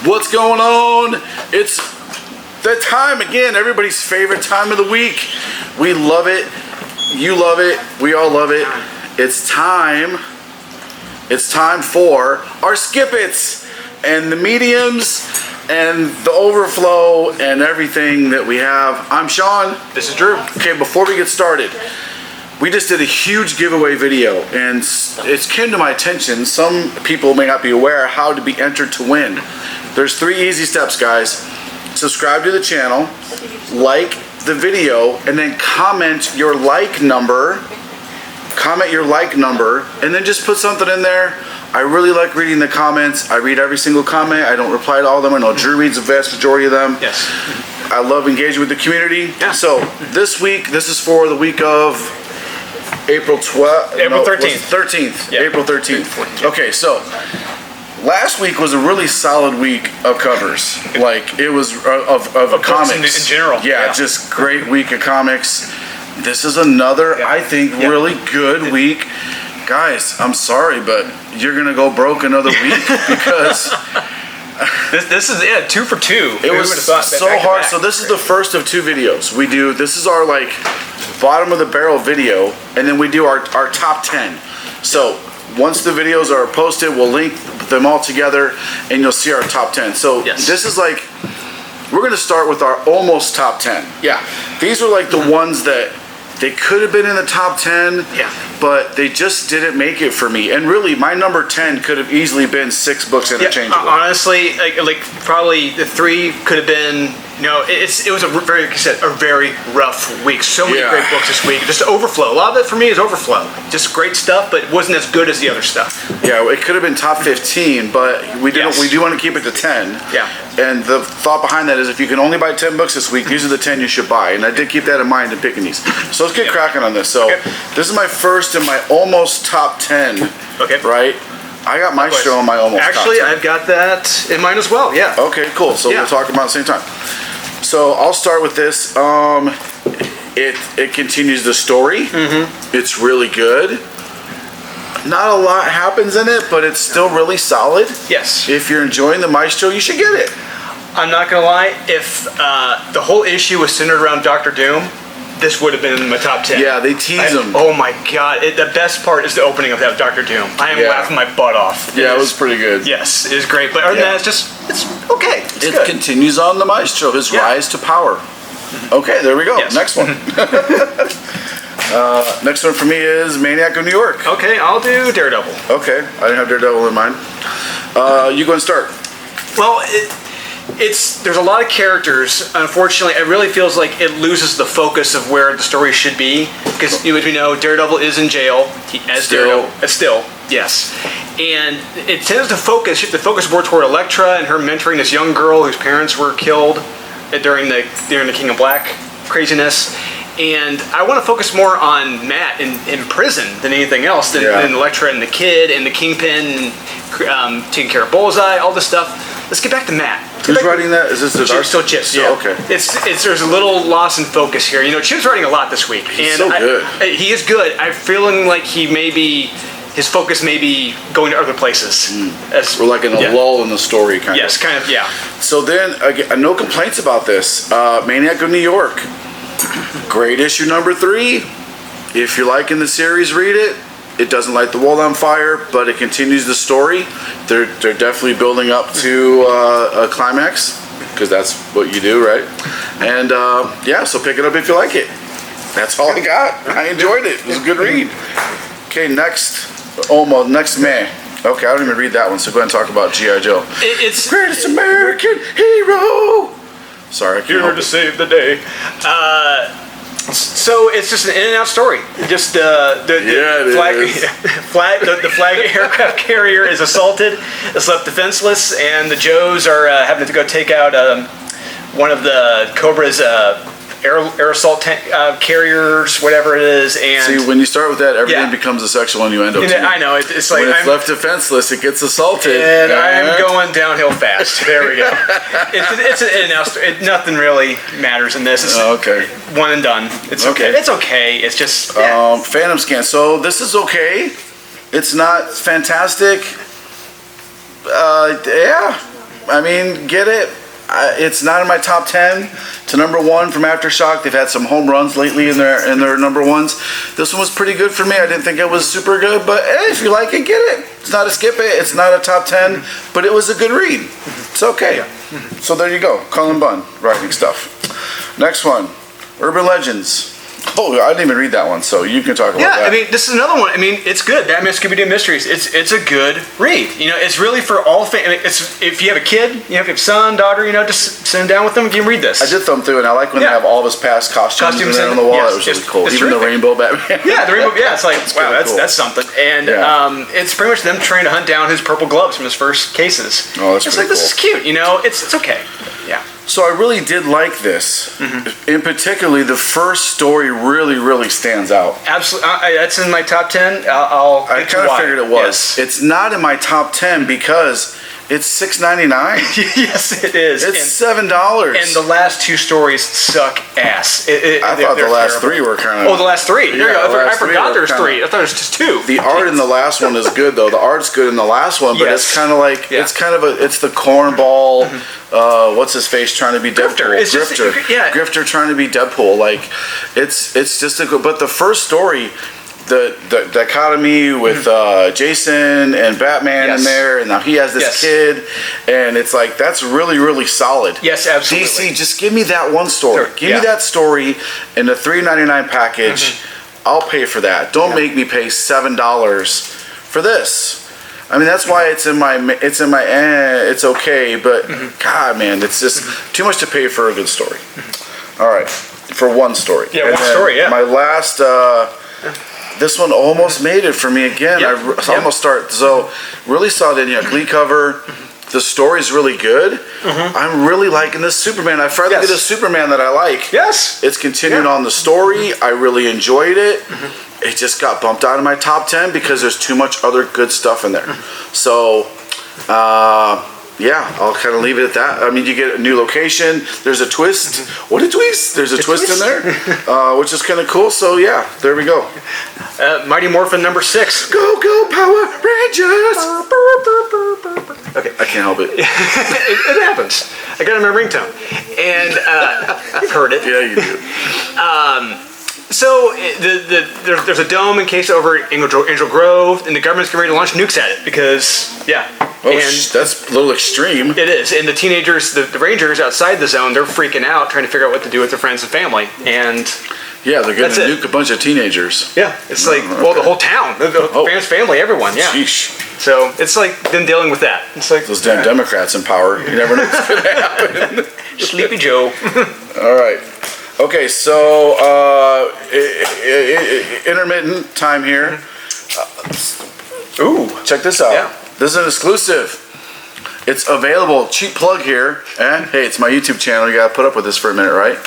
What's going on? It's the time again, everybody's favorite time of the week. We love it. You love it. We all love it. It's time. It's time for our skip-its and the mediums and the overflow and everything that we have. I'm Sean. This is Drew. Okay, before we get started, we just did a huge giveaway video and it's came to my attention. Some people may not be aware how to be entered to win. There's 3 easy steps, guys. Subscribe to the channel, like the video, and then comment your like number. Comment your like number, and then just put something in there. I really like reading the comments. I read every single comment. I don't reply to all of them. I know Drew reads the vast majority of them. Yes. I love engaging with the community. Yeah. So this week, this is for the week of April 12th. April 13th. 13th. Yeah. April 13th. Okay, so last week was a really solid week of covers. Like, it was of comics. In general. Yeah, just great week of comics. This is another, I think, really good week. Guys, I'm sorry, but you're going to go broke another week because This is 2 for 2. it was so hard. So this is the first of 2 videos we do. This is our like bottom of the barrel video, and then we do our top 10. So once the videos are posted, we'll link them all together and you'll see our top 10. So this is like, we're going to start with our almost top 10. Yeah, these are like the ones that they could have been in the top 10, but they just didn't make it for me. And really, my number 10 could have easily been 6 books interchangeable. Honestly, like probably the 3 could have been. It was a very, like you said, a very rough week. So many great books this week. Just overflow. A lot of it for me is overflow. Just great stuff, but it wasn't as good as the other stuff. Yeah, it could have been top 15, but we didn't. Yes. We do want to keep it to 10. Yeah. And the thought behind that is, if you can only buy 10 books this week, these are the 10 you should buy. And I did keep that in mind in picking these. So let's get cracking on this. So this is my first and my almost top 10. Okay. Right. I got Maestro on my almost. Actually, top 10. I've got that in mine as well. Yeah. Okay, cool. So we'll talk about it at the same time. So I'll start with this. It continues the story. It's really good. Not a lot happens in it, but it's still really solid. Yes. If you're enjoying the Maestro, you should get it. I'm not gonna lie. If the whole issue was centered around Doctor Doom, this would have been in my top 10. Yeah, they tease him. Oh my god! The best part is the opening of that Doctor Doom. I am laughing my butt off. Yeah, it was pretty good. Yes, it is great. But other than that, it's okay. It's It good. continues on the Maestro, his rise to power. Okay, there we go. Yes. Next one. Next one for me is Maniac of New York. Okay, I'll do Daredevil. Okay, I didn't have Daredevil in mind. You go and start. Well, there's a lot of characters. Unfortunately, it really feels like it loses the focus of where the story should be. Because, as we know, Daredevil is in jail. Still, yes. And it tends to shift the focus more toward Elektra and her mentoring this young girl whose parents were killed during the King of Black craziness. And I want to focus more on Matt in prison than anything else, than Elektra and the kid and the Kingpin, taking care of Bullseye, all this stuff. Let's get back to Matt. Who's writing that? Is this the Still Chip? So, Yeah. okay. There's a little loss in focus here. Chip's writing a lot this week. He's so good. He is good. I'm feeling like his focus may be going to other places. We're like in a lull in the story, kind of. Yes, kind of, yeah. So then, again, no complaints about this. Maniac of New York. Great issue number 3. If you're liking the series, read it. It doesn't light the world on fire, but it continues the story. They're definitely building up to a climax, because that's what you do, right? And so pick it up if you like it. That's all I got. I enjoyed it. It was a good read. Okay, next May. Okay, I don't even read that one, so go ahead and talk about G.I. Joe. It's Greatest American Hero. Sorry, I can't help to it. save the day. So it's just an in and out story. Just the flag aircraft carrier is assaulted. It's left defenseless, and the Joes are having to go take out one of the Cobra's air assault carriers, whatever it is. And see, when you start with that, everything becomes a sexual innuendo. I know it's like when it's left defenseless, it gets assaulted, and I'm going downhill fast. There we go. It's an in and out story. Nothing really matters in this. It's okay. One and done. It's okay. It's okay. It's just Phantom Scan. So this is okay. It's not fantastic. I mean, get it. It's not in my top 10 to number 1 from Aftershock. They've had some home runs lately in their number ones. This one was pretty good for me. I didn't think it was super good, but if you like it, get it. It's not a skip it. It's not a top 10, but it was a good read. It's okay. So there you go. Cullen Bunn writing stuff. Next one, Urban Legends. Oh, I didn't even read that one, so you can talk about that. Yeah, I mean, this is another one. I mean, it's good. Batman Scooby-Doo Mysteries. It's a good read. You know, it's really for all fans. I mean, it's if you have a kid, you have a son, daughter, you know, just sit them down with them and you can read this. I did thumb through, and I like when they have all of his past costumes in there on the wall. Yes, That was really it's cool. Even terrific. the Rainbow Batman. Yeah, the Rainbow. Yeah, it's like wow, kinda cool. that's something. And it's pretty much them trying to hunt down his purple gloves from his first cases. Oh, that's it's pretty like this is cute. You know, it's okay. Yeah. So I really did like this. In particularly, the first story really stands out. Absolutely, that's in my top 10. I'll I get to kind of why. figured it was. Yes. It's not in my top 10 because it's $6.99. Yes, it is. It's $7. And the last two stories suck ass. I thought the last three were kind of. Oh, the last three. There you Yeah, go. the I last three forgot were there's kinda- three. I thought there's just two. The art in the last one is good though. The art's good in the last one, but Yes. it's kind of like Yeah. it's the cornball. What's his face trying to be Deadpool? Grifter. It's just- Grifter. yeah. Grifter trying to be Deadpool. Like it's just a good. But the first story. The dichotomy with Jason and Batman in Yes. there, and now he has this Yes. kid, and it's like that's really solid. Yes, absolutely. DC, just give me that one story. Sure, Give yeah. me that story in the $3.99 package. I'll pay for that. Don't make me pay $7 for this. I mean, that's why it's in my it's okay, but God, man, it's just too much to pay for a good story. All right, for one story. Yeah, And one then story, yeah. My last, this one almost made it for me again. Yep, I almost start, so really saw it in a Glee cover. The story's really good. I'm really liking this Superman. I finally Yes. get a Superman that I like. Yes. It's continued on the story. I really enjoyed it. It just got bumped out of my top 10 because there's too much other good stuff in there. So, yeah, I'll kind of leave it at that. I mean, you get a new location. There's a twist. What a twist! There's a twist in there, which is kind of cool. So, yeah, there we go. Mighty Morphin number 6. Go, Power Rangers! Okay. I can't help it. It happens. I got it in my ringtone. And you've heard it. Yeah, you do. So there's a dome encased over Angel Grove, and the government's getting ready to launch nukes at it because, yeah. Oh, and that's a little extreme. it is. And the teenagers, the Rangers outside the zone, they're freaking out, trying to figure out what to do with their friends and family. And Yeah, they're going That's to it. nuke a bunch of teenagers. yeah, it's like, well, the whole town, the fans' family, everyone, yeah. Sheesh. So it's like them dealing with that. It's like Those damn Democrats in power. You never know what's going to happen. Sleepy Joe. All right. Okay, so intermittent time here. Ooh. Check this out. Yeah. This is an exclusive. It's available. Cheap plug here. And hey, it's my YouTube channel. You gotta put up with this for a minute, right?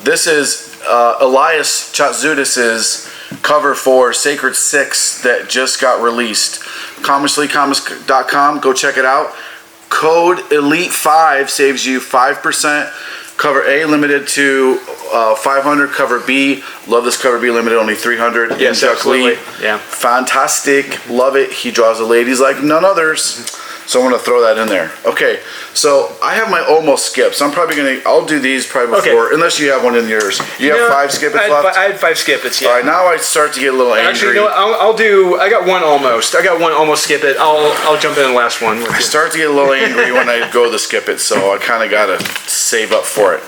This is Elias Chatzudis's cover for Sacred 6 that just got released. ComicSleepComics.com. Go check it out. Code Elite5 saves you 5%. Cover A limited to 500. Cover B, love this cover B limited only 300. Yes, In Chuck Lee. absolutely. Yeah. Fantastic, love it. He draws the ladies like none others. So I'm gonna throw that in there. Okay, so I have my almost skips. I'll do these probably before, Okay. unless you have one in yours. You have 5 skippets left? I had 5 skippets, yeah. All right, now I start to get a little angry. Actually, you know what? I'll do. I got one almost. I got one almost skip it. I'll jump in the last one. I start to get a little angry when I go to skip it, so I kind of gotta save up for it.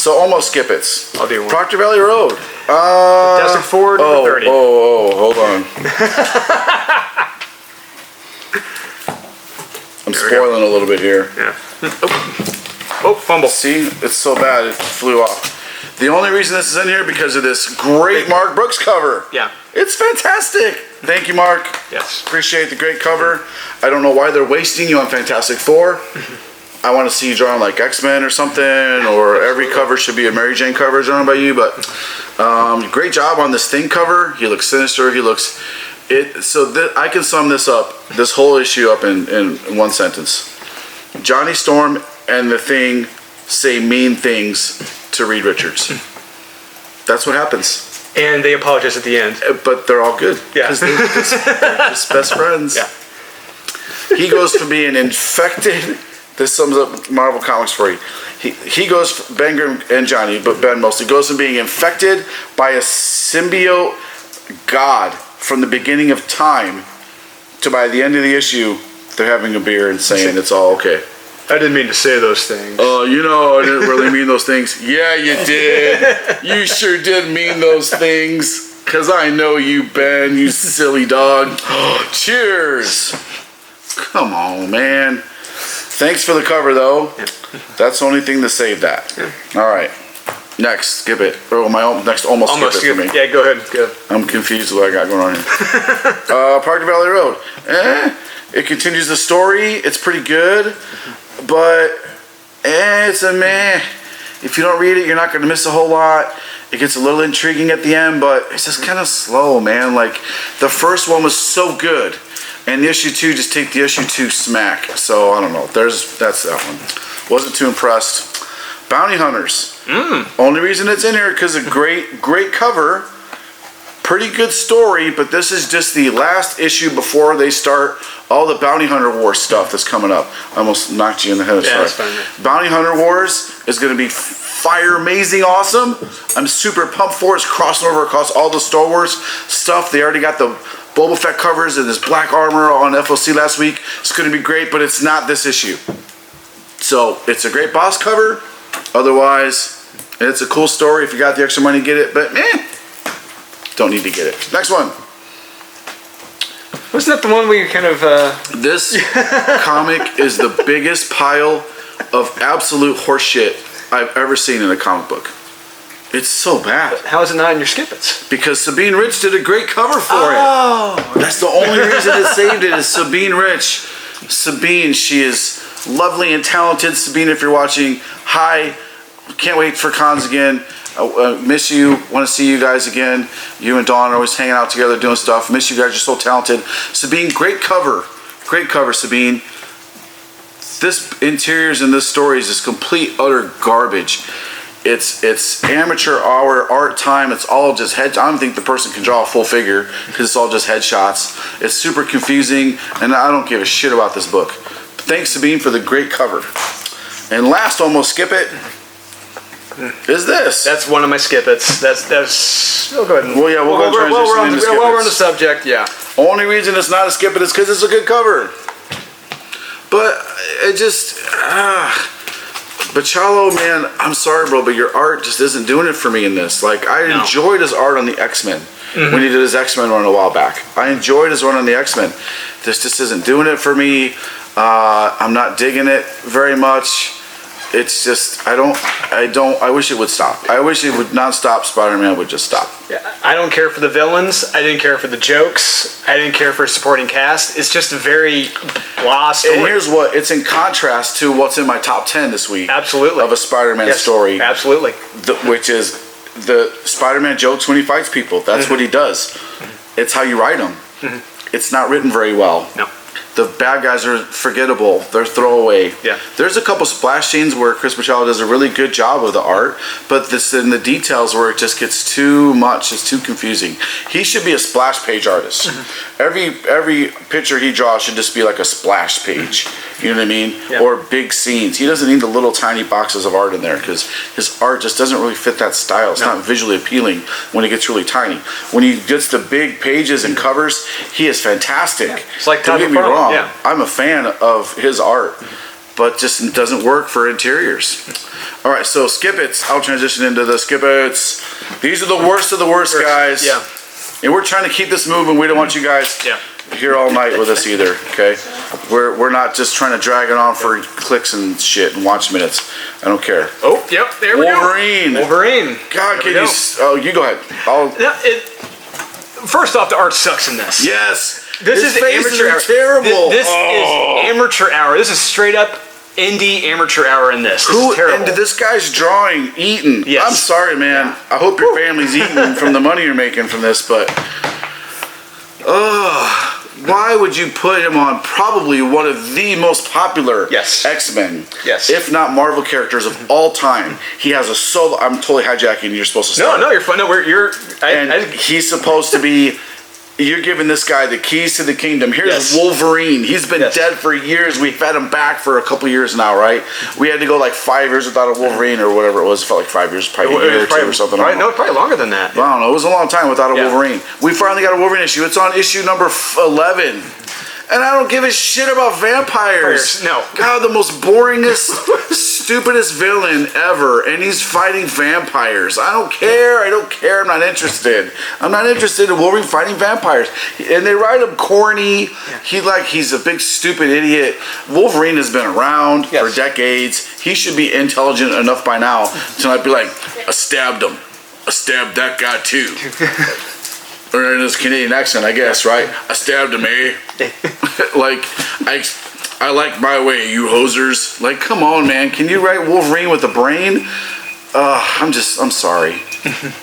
So almost skip it. I'll do one. Proctor Valley Road. Fantastic Four, number 30. Hold on. I'm spoiling a little bit here. Yeah. Oh, fumble. See, it's so bad it flew off. The only reason this is in here because of this great Mark Brooks cover. Yeah. It's fantastic. Thank you, Mark. Yes. Appreciate the great cover. I don't know why they're wasting you on Fantastic Four. I want to see you drawing like X-Men or something, or every cover should be a Mary Jane cover drawn by you. But great job on this Thing cover. He looks sinister. He looks I can sum this whole issue up in one sentence. Johnny Storm and the Thing say mean things to Reed Richards. That's what happens. And they apologize at the end. But they're all good. Yeah. 'Cause they're just best friends. Yeah. He goes from being infected. This sums up Marvel Comics for you. He goes, Ben Grimm and Johnny, but Ben mostly, goes from being infected by a symbiote god from the beginning of time to by the end of the issue, they're having a beer and saying it's all okay. I didn't mean to say those things. Oh, I didn't really mean those things. Yeah, you did. You sure did mean those things. Because I know you, Ben, you silly dog. Cheers. Come on, man. Thanks for the cover, though. That's the only thing to save that. All right. Next, skip it. Oh, next almost skip it for me. Yeah, go ahead. Go. I'm confused with what I got going on here. Park Valley Road. It continues the story. It's pretty good. But it's a meh. If you don't read it, you're not going to miss a whole lot. It gets a little intriguing at the end, but it's just kind of slow, man. Like, the first one was so good. And the issue 2, just take the issue 2 smack. So, I don't know. That's that one. Wasn't too impressed. Bounty Hunters. Only reason it's in here because a great cover. Pretty good story, but this is just the last issue before they start all the Bounty Hunter Wars stuff that's coming up. I almost knocked you in the head. Yeah, that's fine, man. Bounty Hunter Wars is going to be fire amazing awesome. I'm super pumped for it. It's crossing over across all the Star Wars stuff. They already got the Boba Fett covers and this black armor on FOC last week. It's going to be great, but it's not this issue. So it's a great boss cover. Otherwise, it's a cool story. If you got the extra money, get it. But don't need to get it. Next one. Wasn't that the one where you kind of... This comic is the biggest pile of absolute horseshit I've ever seen in a comic book. It's so bad. How is it not in your skip-its? Because Sabine Rich did a great cover for it. That's the only reason it saved it is Sabine Rich. Sabine, she is lovely and talented. Sabine, if you're watching, hi. Can't wait for cons again. Miss you. Want to see you guys again. You and Dawn are always hanging out together doing stuff. Miss you guys. You're so talented. Sabine, great cover. Great cover, Sabine. This interiors in this story is just complete, utter garbage. It's amateur hour art time. It's all just head. I don't think the person can draw a full figure because it's all just headshots. It's super confusing, and I don't give a shit about this book. But thanks, Sabine, for the great cover. And last, almost skip it. Is this? That's one of my skip-its. That's. Oh, go ahead. Well, yeah, we'll go transition into skip-its. While we're on the subject, yeah. Only reason it's not a skip-it is because it's a good cover. But it just. Bachalo, man, I'm sorry, bro, but your art just isn't doing it for me in this. Like, I enjoyed his art on the X-Men when he did his X-Men run a while back. I enjoyed his run on the X-Men. This just isn't doing it for me. I'm not digging it very much. It's just, I wish it would stop. I wish it would not stop. Spider-Man would just stop. Yeah, I don't care for the villains. I didn't care for the jokes. I didn't care for a supporting cast. It's just a very blah story. And here's what, it's in contrast to what's in my top 10 this week. Absolutely. Of a Spider-Man story. Absolutely. Which is the Spider-Man jokes when he fights people. That's what he does. It's how you write them. It's not written very well. No. The bad guys are forgettable. They're throwaway. Yeah. There's a couple splash scenes where Chris Bachalo does a really good job of the art, but this in the details where it just gets too much. It's too confusing. He should be a splash page artist. Every picture he draws should just be like a splash page. You know what I mean? Yeah. Or big scenes. He doesn't need the little tiny boxes of art in there because his art just doesn't really fit that style. It's not visually appealing when it gets really tiny. When he gets the big pages and covers, he is fantastic. Yeah. It's like Don't Todd get me McFarlane. wrong. Yeah. I'm a fan of his art, but just doesn't work for interiors. All right, so skip-its. I'll transition into the skip-its. These are the worst of the worst, guys. Yeah. And we're trying to keep this moving. We don't want you guys here all night with us either, okay? We're not just trying to drag it on for clicks and shit and watch minutes. I don't care. Oh, yep, there we Wolverine. go. Wolverine. God, There can we you... go. Oh, you go ahead. Now, first off, the art sucks in this. Yes. This His is faces amateur are hour. terrible. This is amateur hour. This is straight up indie amateur hour in this. This is terrible. And this guy's drawing, eating. Yes. I'm sorry, man. Yeah. I hope your family's eating from the money you're making from this, but why would you put him on probably one of the most popular X-Men, if not Marvel characters of all time? He has a solo. I'm totally hijacking. You're supposed to start. No, you're fine. No, he's He's supposed to be you're giving this guy the keys to the kingdom. Here's Yes. Wolverine. He's been dead for years. We've had him back for a couple years now, right? We had to go like 5 years without a Wolverine or whatever it was. It felt like 5 years, probably a year or two or something. Probably longer than that. I don't know. It was a long time without a Wolverine. We finally got a Wolverine issue. It's on issue number 11. And I don't give a shit about vampires. No. God, the most boringest, stupidest villain ever. And he's fighting vampires. I don't care. I don't care. I'm not interested. I'm not interested in Wolverine fighting vampires. And they write him corny. He's a big stupid idiot. Wolverine has been around for decades. He should be intelligent enough by now to not be like, I stabbed him. I stabbed that guy too. Or in his Canadian accent, I guess, right? I stabbed him, eh? Like, I like my way, you hosers. Like, come on, man. Can you write Wolverine with a brain? I'm sorry.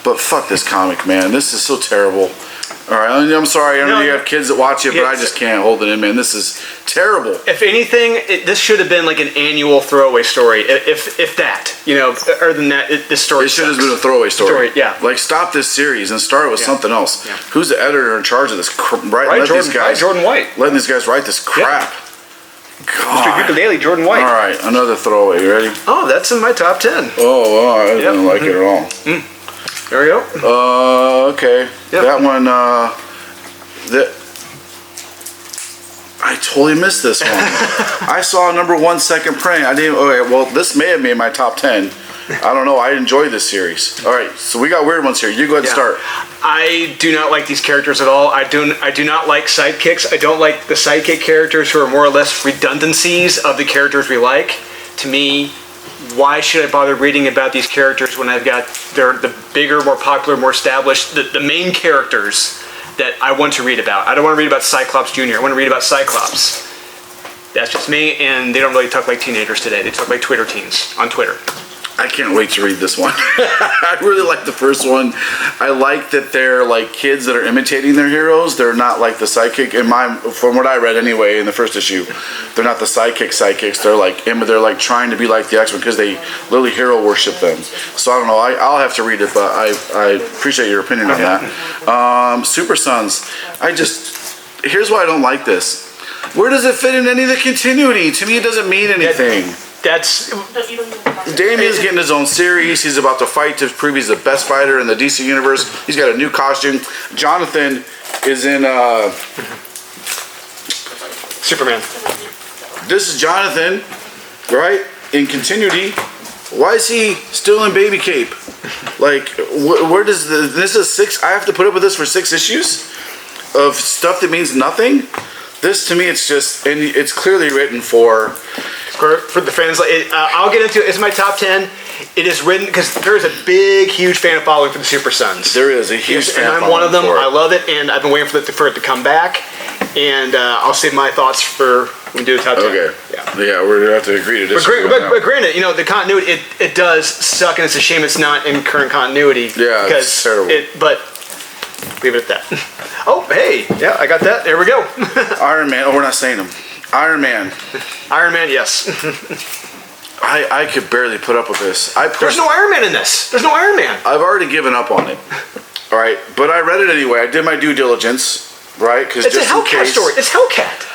But fuck this comic, man. This is so terrible. All right, I'm sorry. I know you have kids that watch it, but I just can't hold it in, man. This is terrible. If anything, this should have been like an annual throwaway story. If that, other than that, this story. It should have been a throwaway story. Yeah. Like, stop this series and start with something else. Yeah. Who's the editor in charge of this? Jordan White. Letting these guys write this crap. God. Mr. Ukulele, Jordan White. All right, another throwaway. You ready? Oh, that's in my top 10. Oh, well, I didn't like it at all. There we go. Okay. Yep. That one, I totally missed this one. I saw number 1 second praying. I didn't. Okay, well, this may have made my top 10. I don't know. I enjoyed this series. All right, so we got weird ones here. You go ahead and start. I do not like these characters at all. I do not like sidekicks. I don't like the sidekick characters who are more or less redundancies of the characters we like. To me, why should I bother reading about these characters when they're the bigger, more popular, more established, the main characters that I want to read about? I don't want to read about Cyclops Jr. I want to read about Cyclops. That's just me, and they don't really talk like teenagers today. They talk like Twitter teens on Twitter. I can't wait to read this one. I really like the first one. I like that they're like kids that are imitating their heroes. They're not like the sidekick. From what I read anyway in the first issue, they're not the sidekicks. They're like trying to be like the X-Men because they literally hero worship them. So I don't know. I'll have to read it, but I appreciate your opinion on that. Super Sons. Here's why I don't like this. Where does it fit in any of the continuity? To me, it doesn't mean anything. Damian's getting his own series. He's about to fight to prove he's the best fighter in the DC universe. He's got a new costume. Jonathan is in Superman. This is Jonathan, right? In continuity. Why is he still in baby cape? Like, where does this is 6? I have to put up with this for 6 issues of stuff that means nothing. This to me, it's clearly written for the fans. I'll get into it. It's my top 10. It is written because there's a big, huge fan following for the Super Sons. There is a huge fan following. And I'm one of them. I love it, and I've been waiting for it to come back. And I'll save my thoughts for when we do the top 10. Okay. Yeah, we're gonna have to agree to disagree. But granted, the continuity it does suck, and it's a shame it's not in current continuity. Yeah, it's terrible. But leave it at that. Oh, hey, yeah, I got that. There we go. Iron Man. Oh, we're not saying him. Iron Man. Iron Man, yes. I could barely put up with this. There's no Iron Man in this. There's no Iron Man. I've already given up on it. All right, but I read it anyway. I did my due diligence, right? Because it's a Hellcat story. It's Hellcat.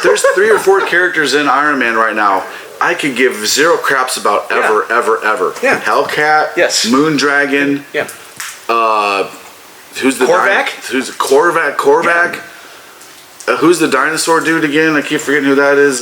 There's 3 or 4 characters in Iron Man right now. I could give 0 craps about ever. Yeah. Hellcat. Yes. Moondragon. Yeah. Who's the Korvac? Who's Korvac? Yeah. Who's the dinosaur dude again? I keep forgetting who that is.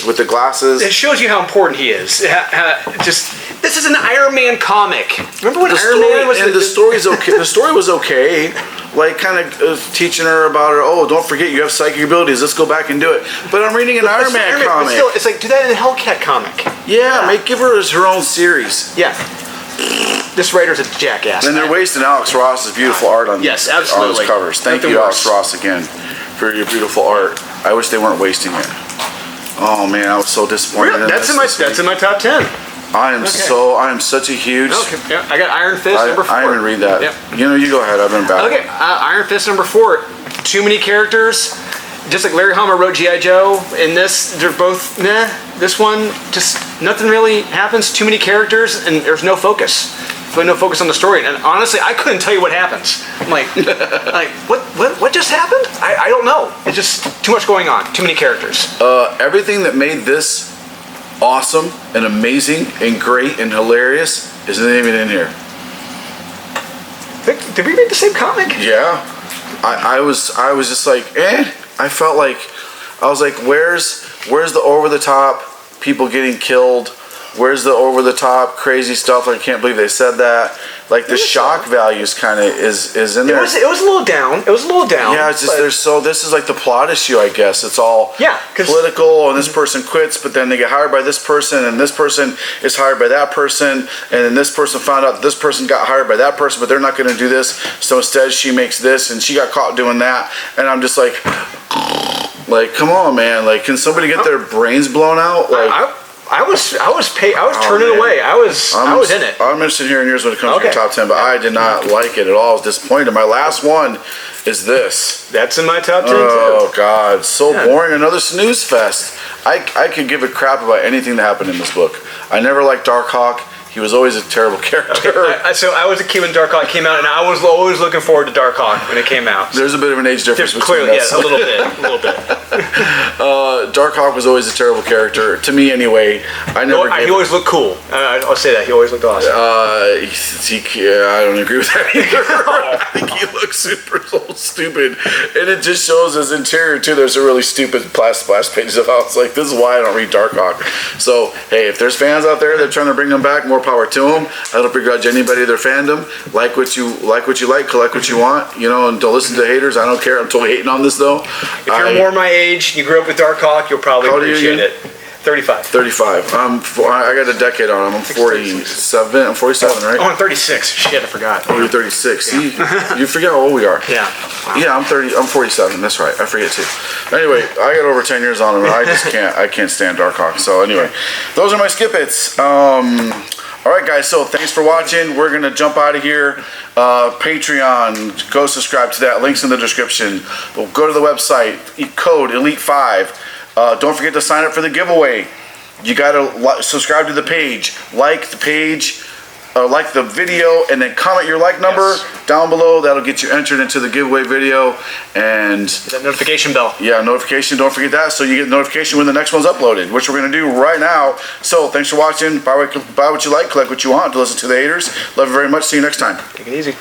With the glasses. It shows you how important he is. This is an Iron Man comic. Remember when Iron Man was? The story's okay. The story was okay. Like kind of teaching her about her. Oh, don't forget you have psychic abilities. Let's go back and do it. But I'm reading an Iron Man comic. But still, it's like do that in a Hellcat comic. Yeah. Give her her own series. Yeah. This writer's a jackass. And they're wasting Alex Ross's beautiful art on yes, absolutely. on his covers. Thank you, Alex Ross, again for your beautiful art. I wish they weren't wasting it. Oh man, I was so disappointed. Really? That's in my top 10. I am such a huge. Okay. Yeah, I got Iron Fist number 4. I didn't read that. Yeah. You go ahead. I've been back. Okay, Iron Fist number 4. Too many characters. Just like Larry Hama wrote G.I. Joe, in this, they're both, This one, just nothing really happens. Too many characters, and there's no focus. no focus on the story. And honestly, I couldn't tell you what happens. I'm like, what just happened? I don't know. It's just too much going on. Too many characters. Everything that made this awesome and amazing and great and hilarious isn't even in here. Did we read the same comic? Yeah. I was just like, I felt like, I was like, where's the over the top people getting killed? Where's the over the top crazy stuff? I can't believe they said that. Like the shock values kind of is in there. It was a little down. It was a little down. Yeah, it's just this is like the plot issue, I guess. It's all political, and this person quits, but then they get hired by this person, and this person is hired by that person, and then this person found out this person got hired by that person, but they're not going to do this, so instead she makes this, and she got caught doing that, and I'm just like, come on, man, like, can somebody get their brains blown out? Like, I was turning away. I was in it. I'm interested in hearing yours when it comes to your top 10, but I did not like it at all. I was disappointed. My last one is this. That's in my top 10 Oh God, so boring. Another snooze fest. I could give a crap about anything that happened in this book. I never liked Darkhawk. He was always a terrible character. Okay. So I was a kid when Darkhawk came out, and I was always looking forward to Darkhawk when it came out. There's a bit of an age difference between clearly, us. Yeah, a little bit. Darkhawk was always a terrible character to me, anyway. He always looked cool. I'll say that he always looked awesome. I don't agree with that either. I think he looks super stupid, and it just shows his interior too. There's a really stupid splash pages of how it's like, this is why I don't read Darkhawk. So hey, if there's fans out there that are trying to bring them back, more power to them. I don't begrudge anybody their fandom. Like what you like, collect what you want, and don't listen to haters. I don't care. I'm totally hating on this though. If you're more my age, you grew up with Darkhawk, you'll probably appreciate it. 35. 35. I got a decade on him. I'm 47. I'm 47, right? Oh, I'm 36. Shit, I forgot. Oh, you're 36. See, you forget how old we are. Yeah. Wow. Yeah, I'm 30. I'm 47. That's right. I forget too. Anyway, I got over 10 years on him, and I just can't. I can't stand Darkhawk. So anyway, those are my skip hits. All right, guys. So thanks for watching. We're gonna jump out of here. Patreon. Go subscribe to that. Links in the description. We'll go to the website. Code Elite5. Don't forget to sign up for the giveaway. You gotta subscribe to the page, like the page, like the video, and then comment your like number down below. That'll get you entered into the giveaway video. And that notification bell. Yeah, notification. Don't forget that, so you get notification when the next one's uploaded, which we're gonna do right now. So thanks for watching. Buy what you like, collect what you want. To listen to the haters. Love you very much. See you next time. Take it easy.